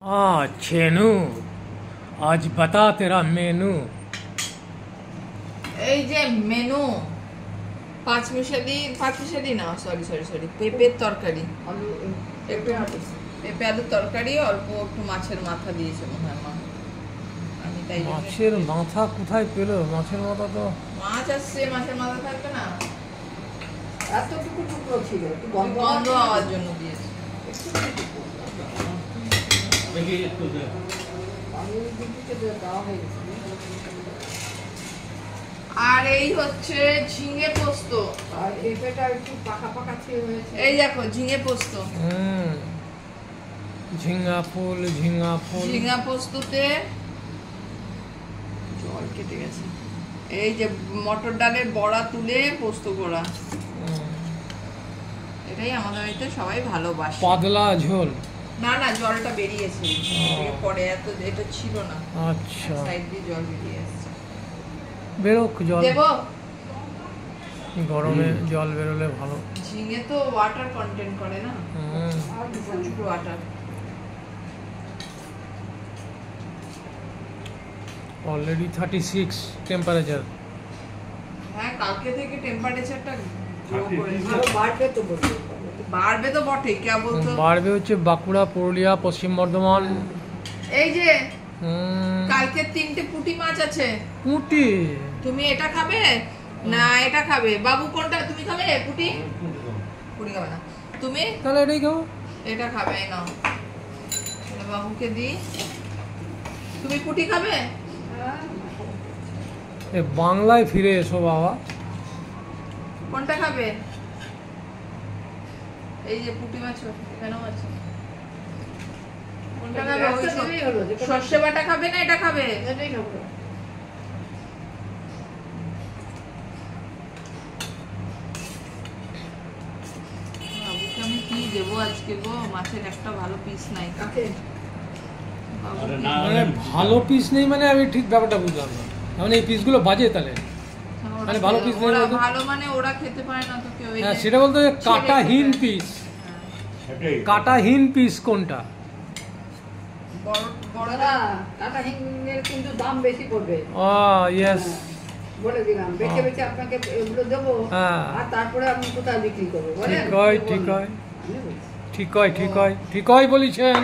छेनू आज बता तेरा मेनू। এই যে মেনু পাঁচমিশালি না, সরি পেঁপের তরকারি, একটু পেঁপে আলুর তরকারি, অল্প একটু মাছের মাথা দিয়েছে মনে হয় মা। আমি তাই মাছের মাথা কোথায় পেলো? মাছের মাথা তো মাছ আসছে, মাছের মাথা থাকবে না, এতটুকু টুকরো ছিল, একটু গন্ধ হওয়ার জন্য দিয়েছে। আর এই হচ্ছে ঝিঙে পোস্ত, আর পেঁপেটা একটু পাকা পাকা ছিল হয়েছে। এই দেখো ঝিঙে পোস্ত, ঝিঙ্গা ফুল ঝিঙা পোস্ততে জল কেটে গেছে। এই যে মটর ডালের বড়া তুলে পোস্ত করা, এটাই আমাদের বাড়িতে সবাই ভালোবাসে। পাতলা ঝোল, না জলটা বেরিয়েছে পরে, এত এটা ছিল না। আচ্ছা, সাইড দিয়ে জল বেরিয়ে আসছে। বেরোক জল, দেবো গরমে জল বেরোলে ভালো। ঝিঙে তো ওয়াটার কন্টেন্ট করে না, প্রচুর ওয়াটার। Already 36 temperature. হ্যাঁ, কালকে থেকে টেম্পারেচারটা বাড়বে তো বটে, কে বলতো বাড়বে? হচ্ছে বাঁকুড়া, পুরুলিয়া, পশ্চিম বর্ধমান। এই যে কালকে 3টে পুঁটি মাছ আছে। পুঁটি? তুমি এটা খাবে না এটা খাবে? বাবু কোনটা তুমি খাবে? পুঁটি খাবে না তুমি? তাহলে এটাই খাবো। এটা খাবে না, বাবুকে দি। তুমি পুঁটি খাবে? বাংলায় ফিরে এসো বাবা। কোনটা খাবে? এই যে পুঁটি মাছ এখানেও আছে, কোনটা খাবে? ওই সর্ষে বাটা খাবে না এটা খাবে? এটাই খাবো। বাবুকে আমি কি দেবো আজকে গো? মাছের একটা ভালো পিস নাই। মানে ভালো পিস নেই মানে আমি ঠিক ব্যাপারটা বুঝলাম না। মানে এই পিসগুলো বাজে তাহলে? মানে ভালো পিস নেই ভালো মানে ওরা খেতে পারে না তো কেউ? হ্যাঁ, সেটা বলতে কাটাহীন পিস। কাটাহীন পিস কোনটা? বড়রা কাটাহীনের কিন্তু দাম বেশি পড়বে। ইয়েস, বলে দিলাম, বেঁচে বেঁচে আপনাকে এগুলো দেবো, আর তারপরে আপনি কোথায় বিক্রি করবো? ঠিক হয় বলেছেন।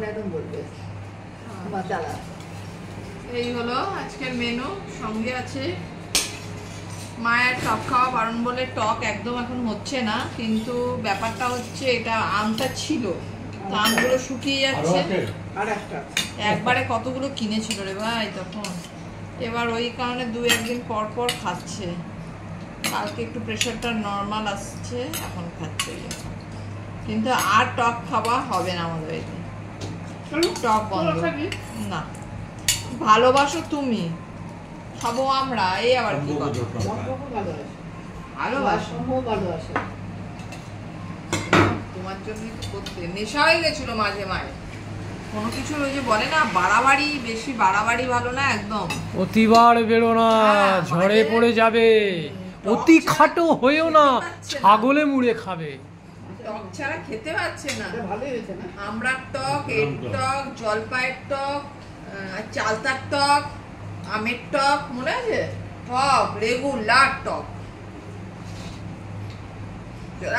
একদম বলবে এই হলো আজকের মেনু। সঙ্গে আছে মায়ের টক খাওয়া বারণ বলে টক একদম এখন হচ্ছে না, কিন্তু ব্যাপারটা হচ্ছে এটা আমটা ছিল তো আমগুলো শুকিয়ে যাচ্ছে। একবারে কতগুলো কিনেছিল রে ভাই তখন, এবার ওই কারণে 2-1 দিন পর পর খাচ্ছে। কালকে একটু প্রেশারটা নর্মাল আসছে, এখন খাচ্ছে। কিন্তু আর টক খাওয়া হবে না আমাদের বাড়িতে, টক বন্ধ। না, ভালোবাসো তুমি, খাবো আমরা, এই আবার কি কথা? ভালোবাসো তোমার জন্য করতে নেশা হয়ে গেছিল মাঝে মাঝে কোনো কিছু। ওই যে বলে না বাড়াবাড়ি, বেশি বাড়াবাড়ি ভালো না, একদম অতিবার বেরো না, ঝড়ে পড়ে যাবে। অতি খাটো হয়েও না, ছাগলে মুড়ে খাবে। টক ছাড়া খেতে পাচ্ছে না। আমড়ার টক, এর টক, জলপাইয়ের টক, চালতার টক, আমের টক, মনে আছে? টক রেগুলার টক।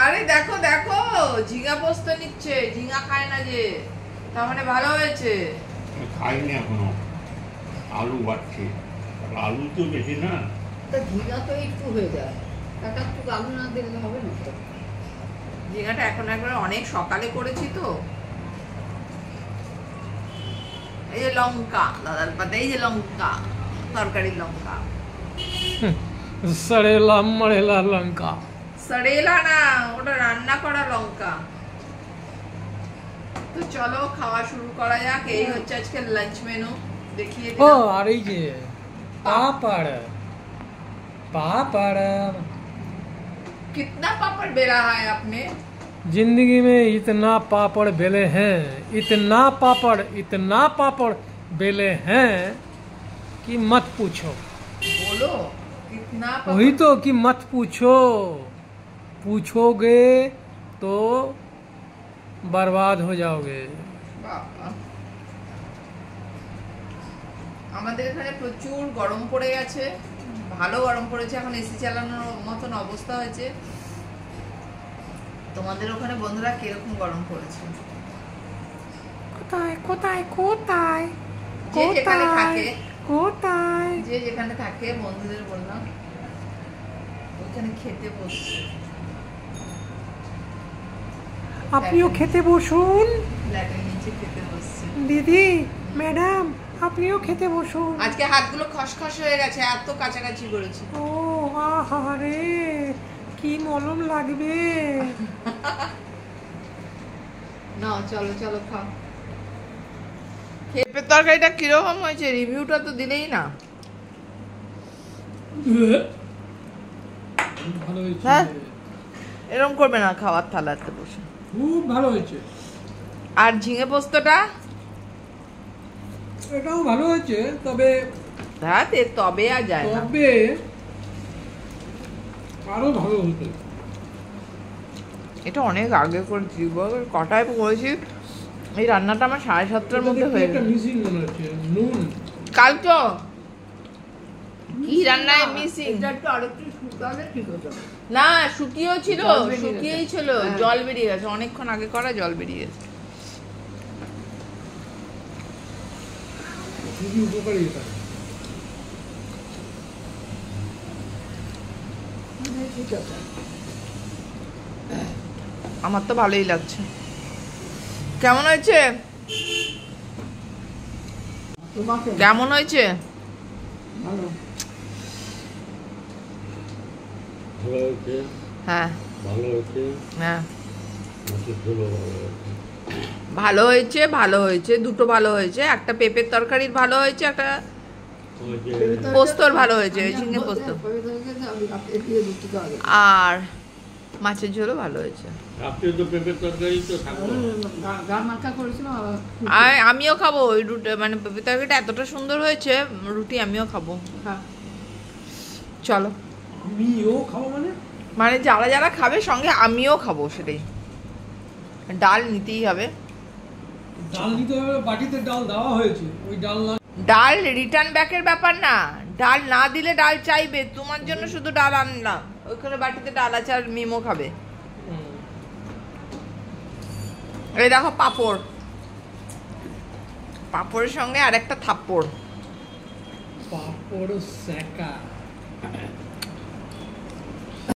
আরে দেখো দেখো, ঝিঙা পোস্ত নিচ্ছে, ঝিঙা খায় না যে, তার মানে ভালো হয়েছে। খাইনি এখনো, আলু বাড়ছে, আলু তো বেশি না, ঝিঙা তো একটু হয়ে যায়, একটু আলু না দিলে হবে না। ঝিঙাটা এখন একবার অনেক সকালে করেছি তো। এই যে লঙ্কা, দাদার পাতে এই যে লঙ্কা, তরকারির লঙ্কা, সড়েলা মড়েলা লঙ্কা। সড়েলা না, ওটা রান্না করা লঙ্কা। তো চলো খাওয়া শুরু করা যাক। এই হচ্ছে আজকে লাঞ্চ মেনু, দেখিয়ে দিলাম। আর এই যে पापड़, कितना पापड़ बेला है आपने? जिंदगी में इतना पापड़ बेले हैं, इतना पापड़ बेले हैं कि मत पूछो। बोलो कितना पापड़? वही तो कि मत पूछो, पूछोगे तो बर्बाद हो जाओगे। বাবা। আমাদের এখানে প্রচুর গরম পড়ে গেছে, ভালো গরম পড়েছে, এখন এসি চালানোর মতন অবস্থা হয়েছে। তোমাদের ওখানে বন্ধুরা কিরকম গরম পড়েছে? কোথায় কোথায় কোথায় যে যেখানে থাকে, কোথায় যে যেখানে থাকে বন্ধুদের বললাম ওখানে খেতে বসছে। আপনিও খেতে বসুন ফ্ল্যাটের নিচে খেতে বসছে। দিদি, ম্যাডাম, আপনিও খেতে বসুন। আজকে হাতগুলো খসখস হয়ে গেছে, এত কাছাকাছি করেছি। ও আহারে, কি মলম লাগবে। না চলো চলো খাও। পেঁপের তরকারিটা কিরকম হয়েছে রিভিউটা তো দিলেই না। ভালো হয়েছে, হ্যাঁ এরকম করবে না খাওয়ার থালাতে বসে। খুব ভালো হয়েছে। আর ঝিঙে পোস্তটা এটাও ভালো হয়েছে, তবে রাতে তবে আর যায় না। তবে আরো ভালো হতো। এটা অনেক আগে করেছি, কটায় করেছি, এই রান্নাটা আমার 7:30টার মধ্যে হয়ে একটা গেছে। মিসিং মনে হচ্ছে, নুন। কাল তো কি রান্নায় মিসিং? এটা একটু আরেকটু শুকালে ঠিক হতো। না শুকিয়েও ছিল, জল বেরিয়ে শুকিয়েই গেছে। ছিল, হ্যাঁ। জল বেরিয়ে গেছে, অনেকক্ষণ আগে করা জল বেরিয়ে গেছে। খুবই উপকারী এটা। ঠিক আছে। আমার তো ভালোই লাগছে। কেমন হয়েছে? তোমাকে কেমন হয়েছে? ভালো। ভালো হয়েছে, হ্যাঁ ভালো হয়েছে, হ্যাঁ মাছের ঝোলও ভালো হয়েছে। ভালো হয়েছে, ভালো হয়েছে, দুটো ভালো হয়েছে। একটা পেঁপের তরকারির ভালো হয়েছে, একটা ওই যে পোস্তর ভালো হয়েছে, ওই ঝিঙে পোস্ত। আর মাছের ঝোলও ভালো হয়েছে। রাত্রে তো পেঁপের তরকারি তো থাকবো। গান মার্কা করেছিলাম আবার। আর আমিও খাবো ওই রুটি, মানে পেঁপের তরকারিটা এতটা সুন্দর হয়েছে, রুটি আমিও খাবো। হ্যাঁ। চলো, আমিও খাবো মানে? মানে যারা যারা খাবে সঙ্গে আমিও খাবো, সেটাই। ডাল নিতেই হবে। ডাল নিতে হবে, বাটিতে ডাল দেওয়া হয়েছে, ওই ডাল না। ডাল রিটার্ন ব্যাকের ব্যাপার না, ডাল না দিলে ডাল চাইবে, তোমার জন্য শুধু ডাল আনলাম, ওইখানে বাটিতে ডাল আছে আর মিমো খাবে। এই দেখো পাঁপড়, পাঁপড়ের সঙ্গে আর একটা থাপ্পড়। পাপড় সেকা।